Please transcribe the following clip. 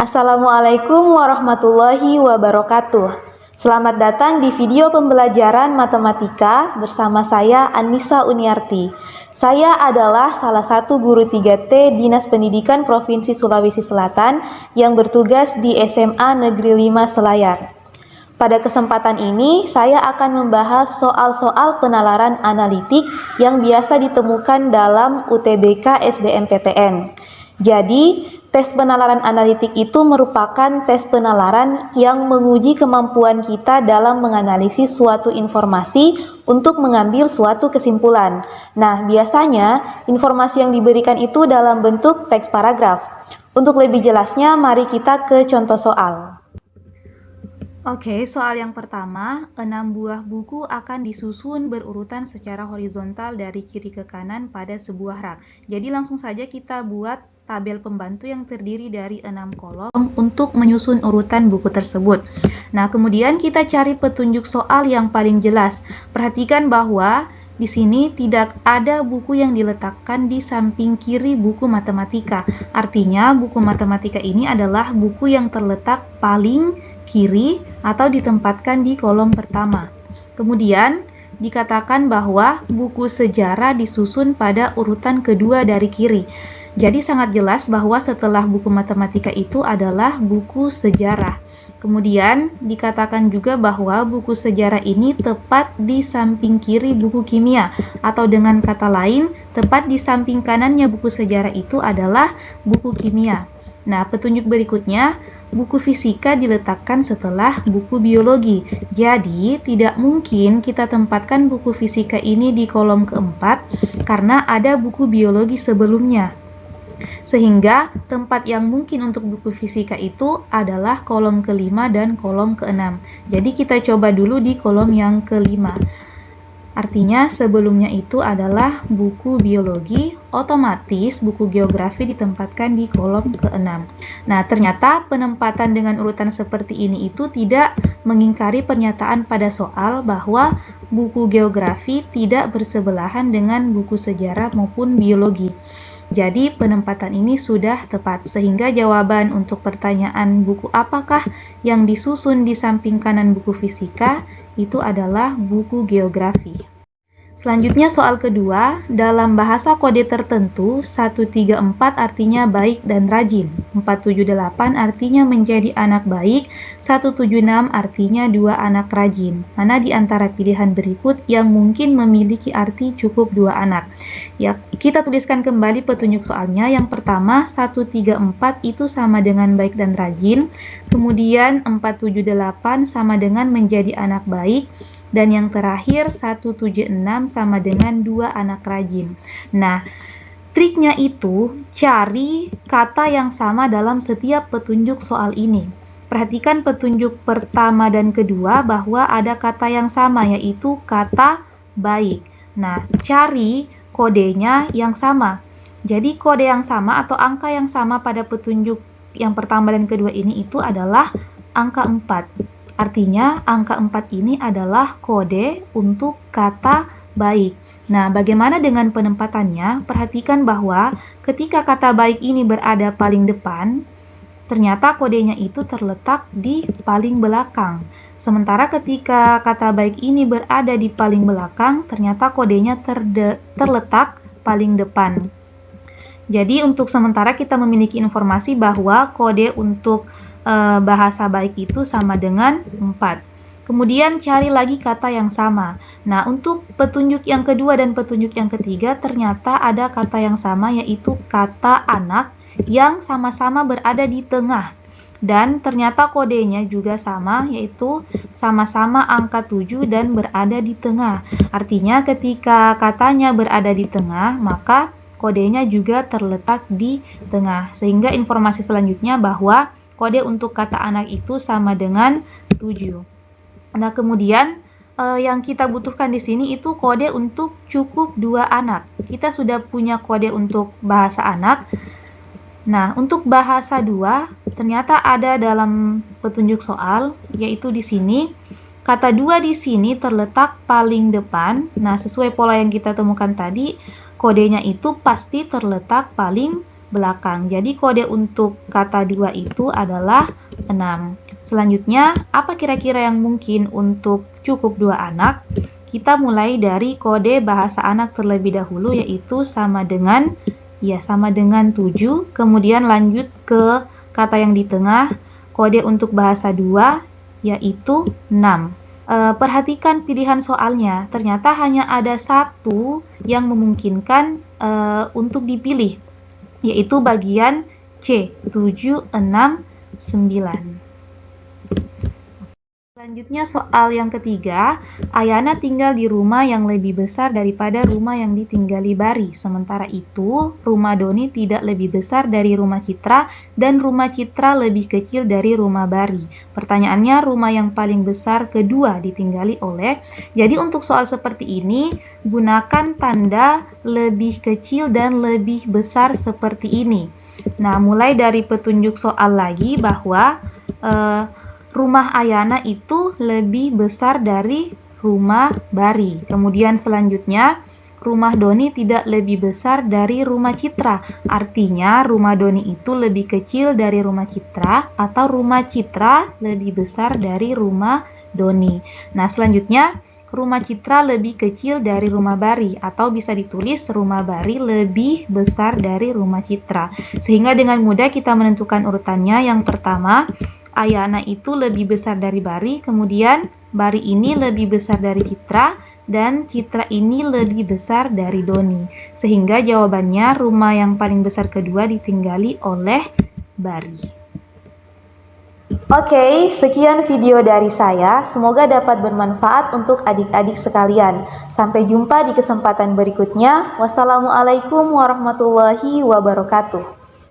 Assalamualaikum warahmatullahi wabarakatuh. Selamat datang di video pembelajaran matematika bersama saya Annisa Uniarti. Saya adalah salah satu guru 3T Dinas Pendidikan Provinsi Sulawesi Selatan yang bertugas di SMA Negeri 5 Selayar. Pada kesempatan ini, saya akan membahas soal-soal penalaran analitik yang biasa ditemukan dalam UTBK SBMPTN. Jadi, tes penalaran analitik itu merupakan tes penalaran yang menguji kemampuan kita dalam menganalisis suatu informasi untuk mengambil suatu kesimpulan. Nah, biasanya informasi yang diberikan itu dalam bentuk teks paragraf. Untuk lebih jelasnya, mari kita ke contoh soal. Oke, soal yang pertama, 6 buah buku akan disusun berurutan secara horizontal dari kiri ke kanan pada sebuah rak. Jadi langsung saja kita buat tabel pembantu yang terdiri dari 6 kolom untuk menyusun urutan buku tersebut. Nah, kemudian kita cari petunjuk soal yang paling jelas. Perhatikan bahwa di sini tidak ada buku yang diletakkan di samping kiri buku matematika. Artinya, buku matematika ini adalah buku yang terletak paling kiri atau ditempatkan di kolom pertama. Kemudian, dikatakan bahwa buku sejarah disusun pada urutan kedua dari kiri. Jadi sangat jelas bahwa setelah buku matematika itu adalah buku sejarah. Kemudian dikatakan juga bahwa buku sejarah ini tepat di samping kiri buku kimia, atau dengan kata lain, tepat di samping kanannya buku sejarah itu adalah buku kimia. Nah, petunjuk berikutnya, buku fisika diletakkan setelah buku biologi. Jadi, tidak mungkin kita tempatkan buku fisika ini di kolom keempat karena ada buku biologi sebelumnya. Sehingga tempat yang mungkin untuk buku fisika itu adalah kolom kelima dan kolom keenam. Jadi kita coba dulu di kolom yang kelima. Artinya sebelumnya itu adalah buku biologi, otomatis buku geografi ditempatkan di kolom keenam. Nah, ternyata penempatan dengan urutan seperti ini itu tidak mengingkari pernyataan pada soal bahwa buku geografi tidak bersebelahan dengan buku sejarah maupun biologi. Jadi penempatan ini sudah tepat, sehingga jawaban untuk pertanyaan buku apakah yang disusun di samping kanan buku fisika itu adalah buku geografi. Selanjutnya soal kedua, dalam bahasa kode tertentu 134 artinya baik dan rajin, 478 artinya menjadi anak baik, 176 artinya 2 anak rajin. Mana di antara pilihan berikut yang mungkin memiliki arti cukup 2 anak? Ya, kita tuliskan kembali petunjuk soalnya. Yang pertama, 134 itu sama dengan baik dan rajin, kemudian 478 sama dengan menjadi anak baik, dan yang terakhir 176 sama dengan 2 anak rajin. Nah, triknya itu cari kata yang sama dalam setiap petunjuk soal ini. Perhatikan petunjuk pertama dan kedua bahwa ada kata yang sama, yaitu kata baik. Nah, cari kodenya yang sama. Jadi kode yang sama atau angka yang sama pada petunjuk yang pertama dan kedua ini itu adalah angka 4. Artinya, angka 4 ini adalah kode untuk kata baik. Nah, bagaimana dengan penempatannya? Perhatikan bahwa ketika kata baik ini berada paling depan, ternyata kodenya itu terletak di paling belakang. Sementara ketika kata baik ini berada di paling belakang, ternyata kodenya terletak paling depan. Jadi, untuk sementara kita memiliki informasi bahwa kode untuk bahasa baik itu sama dengan 4. Kemudian cari lagi kata yang sama. Nah, untuk petunjuk yang kedua dan petunjuk yang ketiga ternyata ada kata yang sama, yaitu kata anak yang sama-sama berada di tengah. Dan ternyata kodenya juga sama, yaitu sama-sama angka 7 dan berada di tengah. Artinya ketika katanya berada di tengah, maka kodenya juga terletak di tengah. Sehingga informasi selanjutnya bahwa kode untuk kata anak itu sama dengan 7. Nah, kemudian yang kita butuhkan di sini itu kode untuk cukup 2 anak. Kita sudah punya kode untuk bahasa anak. Nah, untuk bahasa 2 ternyata ada dalam petunjuk soal, yaitu di sini kata 2 di sini terletak paling depan. Nah, sesuai pola yang kita temukan tadi, kodenya itu pasti terletak paling belakang. Jadi kode untuk kata 2 itu adalah 6. Selanjutnya, apa kira-kira yang mungkin untuk cukup 2 anak? Kita mulai dari kode bahasa anak terlebih dahulu, yaitu sama dengan 7, kemudian lanjut ke kata yang di tengah, kode untuk bahasa 2 yaitu 6. Perhatikan pilihan soalnya, ternyata hanya ada satu yang memungkinkan untuk dipilih, yaitu bagian C, 7, 6, 9. Selanjutnya soal yang ketiga, Ayana tinggal di rumah yang lebih besar daripada rumah yang ditinggali Bari. Sementara itu, rumah Doni tidak lebih besar dari rumah Citra dan rumah Citra lebih kecil dari rumah Bari. Pertanyaannya, rumah yang paling besar kedua ditinggali oleh. Jadi untuk soal seperti ini, gunakan tanda lebih kecil dan lebih besar seperti ini. Nah, mulai dari petunjuk soal lagi bahwa rumah Ayana itu lebih besar dari rumah Bari. Kemudian selanjutnya, rumah Doni tidak lebih besar dari rumah Citra. Artinya, rumah Doni itu lebih kecil dari rumah Citra atau rumah Citra lebih besar dari rumah Doni. Nah, selanjutnya, rumah Citra lebih kecil dari rumah Bari atau bisa ditulis rumah Bari lebih besar dari rumah Citra. Sehingga dengan mudah kita menentukan urutannya. Yang pertama, Ayana itu lebih besar dari Bari, kemudian Bari ini lebih besar dari Citra, dan Citra ini lebih besar dari Doni. Sehingga jawabannya rumah yang paling besar kedua ditinggali oleh Bari. Oke, sekian video dari saya. Semoga dapat bermanfaat untuk adik-adik sekalian. Sampai jumpa di kesempatan berikutnya. Wassalamualaikum warahmatullahi wabarakatuh.